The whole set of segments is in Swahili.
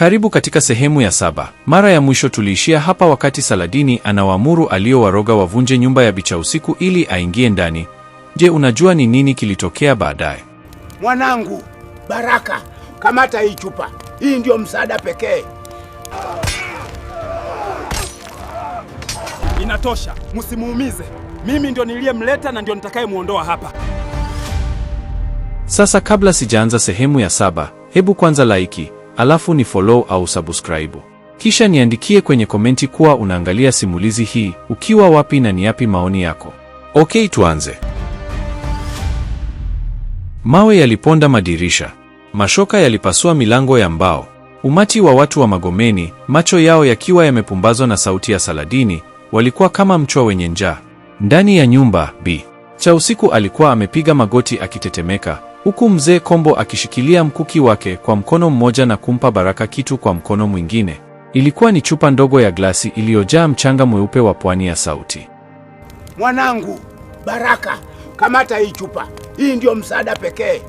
Karibu katika sehemu ya 7. Mara ya mwisho tuliishia hapa wakati Saladini anawaamuru aliowaroga wavunje nyumba ya Bicha usiku ili aingie ndani. Je, unajua ni nini kilitokea baadaye? Mwanangu, Baraka, kamata hii chupa. Hii ndio msaada pekee. Inatosha, msimuumize. Mimi ndio niliyemleta na ndio nitakayemuondoa hapa. Sasa kabla sijaanza sehemu ya 7, hebu kwanza like, alafu ni follow au subscribe. Kisha niandikie kwenye komenti kuwa unaangalia simulizi hii, ukiwa wapi na ni yapi maoni yako. Okay, tuanze. Mawe yaliponda madirisha. Mashoka yalipasua milango ya mbao. Umati wa watu wa Magomeni, macho yao yakiwa yamepumbazwa na sauti ya Saladini, walikuwa kama mchwa wenye njaa. Ndani ya nyumba, Bicha usiku alikuwa amepiga magoti akitetemeka, huku mzee Kombo akishikilia mkuki wake kwa mkono mmoja na kumpa Baraka kitu kwa mkono mwingine. Ilikuwa ni chupa ndogo ya glasi iliyojaa mchanga mweupe wa pwani ya sauti. Mwanangu, Baraka, kamata hii chupa. Hii ndio msaada pekee.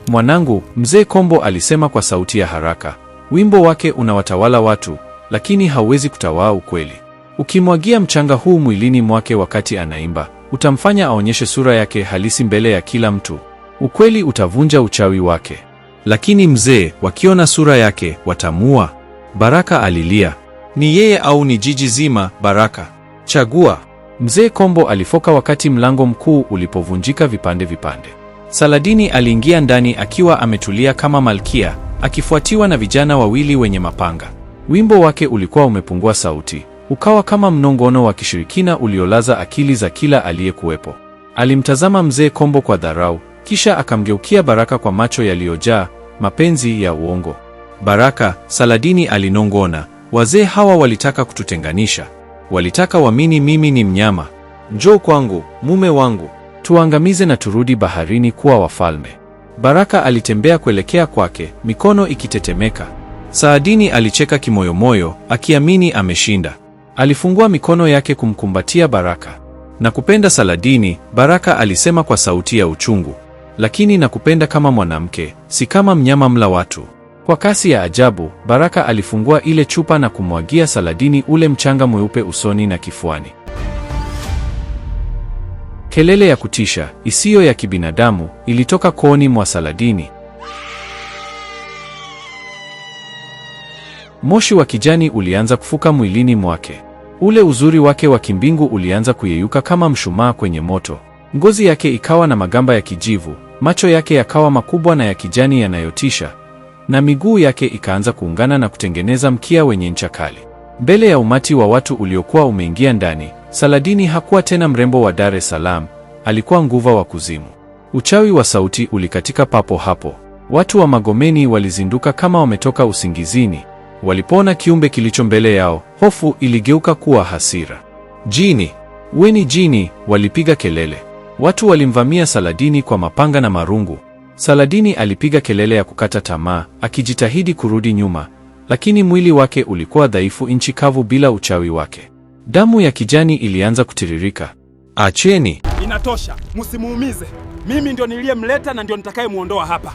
Mwanangu, mzee Kombo alisema kwa sauti ya haraka. Wimbo wake unawatawala watu, lakini hauwezi kutawaa ukweli. Ukimwagia mchanga huu mwilini mwake wakati anaimba, utamfanya aonyeshe sura yake halisi mbele ya kila mtu. Ukweli utavunja uchawi wake. Lakini mzee, wakiona sura yake, watamua. Baraka alilia. Ni yeye au ni jiji zima, Baraka? Chagua. Mzee Kombo alifoka wakati mlango mkuu ulipovunjika vipande vipande. Saladini aliingia ndani akiwa ametulia kama malkia, akifuatiwa na vijana wawili wenye mapanga. Wimbo wake ulikuwa umepungua sauti, ukawa kama mnongono wa kishirikina uliolaza akili za kila aliyekuwepo. Alimtazama mzee Kombo kwa dharau, kisha akamgeukia Baraka kwa macho yaliyojaa mapenzi ya uongo. Baraka, Saladini alinong'ona, wazee hawa walitaka kututenganisha. Walitaka waamini mimi ni mnyama. Njoo kwangu, mume wangu. Tuangamize na turudi baharini kuwa wafalme. Baraka alitembea kuelekea kwake, mikono ikitetemeka. Saladini alicheka kimoyomoyo, akiamini ameshinda. Alifungua mikono yake kumkumbatia Baraka. Nakupenda Saladini, Baraka alisema kwa sauti ya uchungu. Lakini nakupenda kama mwanamke, si kama mnyama mla watu. Kwa kasi ya ajabu, Baraka alifungua ile chupa na kumwagia Saladini ule mchanga mweupe usoni na kifuani. Kelele ya kutisha, isiyo ya kibinadamu, ilitoka kooni mwa Saladini. Moshi wa kijani ulianza kufuka mwilini mwake. Ule uzuri wake wa kimbingu ulianza kuyeyuka kama mshumaa kwenye moto. Ngozi yake ikawa na magamba ya kijivu, macho yake yakawa makubwa na ya kijani yanayotisha, na miguu yake ikaanza kuungana na kutengeneza mkia wenye ncha kali. Mbele ya umati wa watu uliokuwa umeingia ndani, Saladini hakuwa tena mrembo wa Dar es Salaam, alikuwa nguva wa kuzimu. Uchawi wa sauti ulikatika papo hapo. Watu wa Magomeni walizinduka kama wametoka usingizini. Walipoona kiumbe kilicho mbele yao, hofu iligeuka kuwa hasira. Jini! Weni jini! Walipiga kelele. Watu walimvamia Saladini kwa mapanga na marungu. Saladini alipiga kelele ya kukata tamaa, akijitahidi kurudi nyuma, lakini mwili wake ulikuwa dhaifu, nchi kavu bila uchawi wake. Damu ya kijani ilianza kutiririka. Acheni! Inatosha, msimuumize. Mimi ndio niliyemleta na ndio nitakayemuondoa hapa.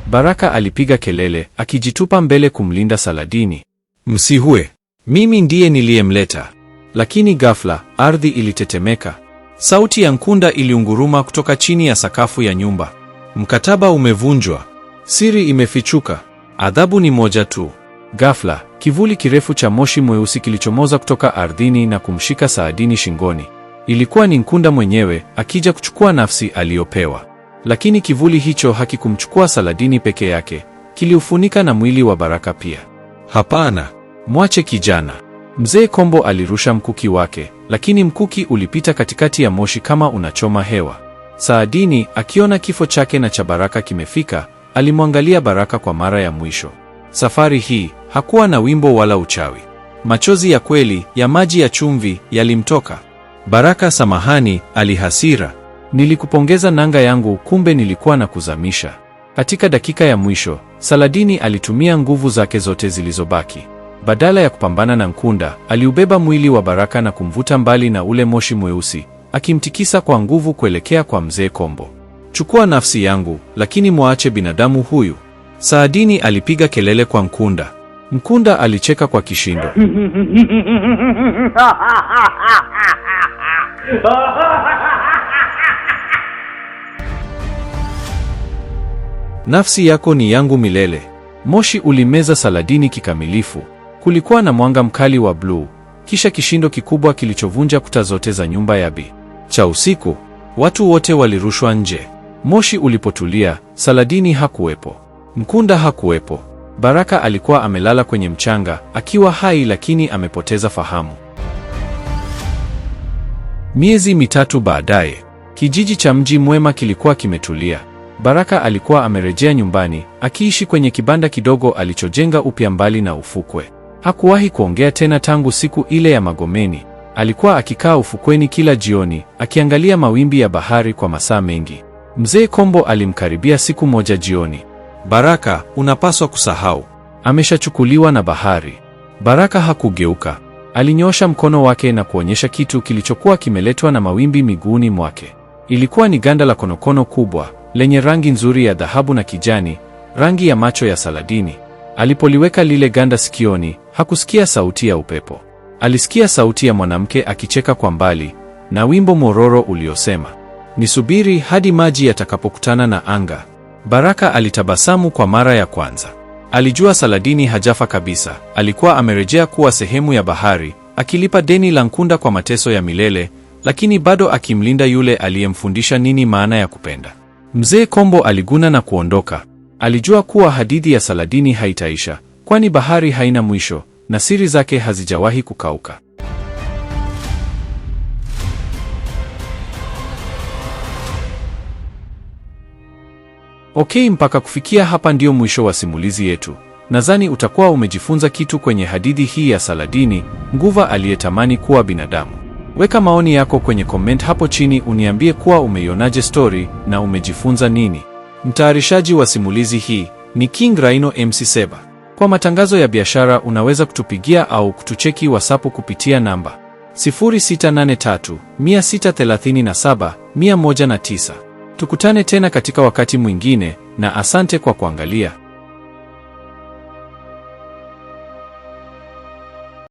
Baraka alipiga kelele, akijitupa mbele kumlinda Saladini. Msihue, mimi ndiye niliyemleta. Lakini ghafla, ardhi ilitetemeka. Sauti ya Nkunda iliunguruma kutoka chini ya sakafu ya nyumba. Mkataba umevunjwa. Siri imefichuka. Adhabu ni moja tu. Ghafla, kivuli kirefu cha moshi mweusi kilichomoza kutoka ardhini na kumshika Saladini shingoni. Ilikuwa ni Nkunda mwenyewe, akija kuchukua nafsi aliyopewa. Lakini kivuli hicho hakikumchukua Saladini peke yake, kiliufunika na mwili wa Baraka pia. Hapana, mwache kijana. Mzee Kombo alirusha mkuki wake, lakini mkuki ulipita katikati ya moshi kama unachoma hewa. Saladini, akiona kifo chake na cha Baraka kimefika, alimwangalia Baraka kwa mara ya mwisho. Safari hii hakuwa na wimbo wala uchawi. Machozi ya kweli, ya maji ya chumvi, yalimtoka. Baraka, samahani, alihasira. Nilikupongeza nanga yangu, kumbe nilikuwa na kuzamisha. Katika dakika ya mwisho, Saladini alitumia nguvu zake zote zilizobaki. Badala ya kupambana na Nkunda, aliubeba mwili wa Baraka na kumvuta mbali na ule moshi mweusi, akimtikisa kwa nguvu kuelekea kwa mzee Kombo. chukua nafsi yangu, lakini muache binadamu huyu. Saadini alipiga kelele kwa Nkunda. Nkunda alicheka kwa kishindo. Nafsi yako ni yangu milele. Moshi ulimeza Saladini kikamilifu. Kulikuwa na mwanga mkali wa bluu, kisha kishindo kikubwa kilichovunja kuta zote za nyumba ya Bi cha usiku. Watu wote walirushwa nje. Moshi ulipotulia, Saladini hakuwepo. Nkunda hakuwepo. Baraka alikuwa amelala kwenye mchanga, akiwa hai lakini amepoteza fahamu. Miezi mitatu baadaye, kijiji cha Mji Mwema kilikuwa kimetulia. Baraka alikuwa amerejea nyumbani, akiishi kwenye kibanda kidogo alichojenga upya mbali na ufukwe. Hakuwahi kuongea tena tangu siku ile ya Magomeni. Alikuwa akikaa ufukweni kila jioni, akiangalia mawimbi ya bahari kwa masaa mengi. Mzee Kombo alimkaribia siku moja jioni. Baraka, unapaswa kusahau. Ameshachukuliwa na bahari. Baraka hakugeuka. Alinyoosha mkono wake na kuonyesha kitu kilichokuwa kimeletwa na mawimbi miguuni mwake. Ilikuwa ni ganda la konokono kubwa, lenye rangi nzuri ya dhahabu na kijani, rangi ya macho ya Saladini. Alipoliweka lile ganda sikioni, hakusikia sauti ya upepo. Alisikia sauti ya mwanamke akicheka kwa mbali, na wimbo mororo uliosema, nisubiri hadi maji yatakapokutana na anga. Baraka alitabasamu kwa mara ya kwanza. Alijua Saladini hajafa kabisa. Alikuwa amerejea kuwa sehemu ya bahari, akilipa deni la Nkunda kwa mateso ya milele, lakini bado akimlinda yule aliyemfundisha nini maana ya kupenda. Mzee Kombo aliguna na kuondoka. Alijua kuwa hadithi ya Saladini haitaisha, kwani bahari haina mwisho na siri zake hazijawahi kukauka. Okay, mpaka kufikia hapa ndio mwisho wa simulizi yetu. Nadhani utakuwa umejifunza kitu kwenye hadithi hii ya Saladini, nguva aliyetamani kuwa binadamu. Weka maoni yako kwenye comment hapo chini, uniambie kuwa umeionaje story na umejifunza nini. Mtayarishaji wa simulizi hii ni King Rhino MC Seba. Kwa matangazo ya biashara unaweza kutupigia au kutucheki WhatsApp kupitia namba 0683 637 109. Tukutane tena katika wakati mwingine, na asante kwa kuangalia.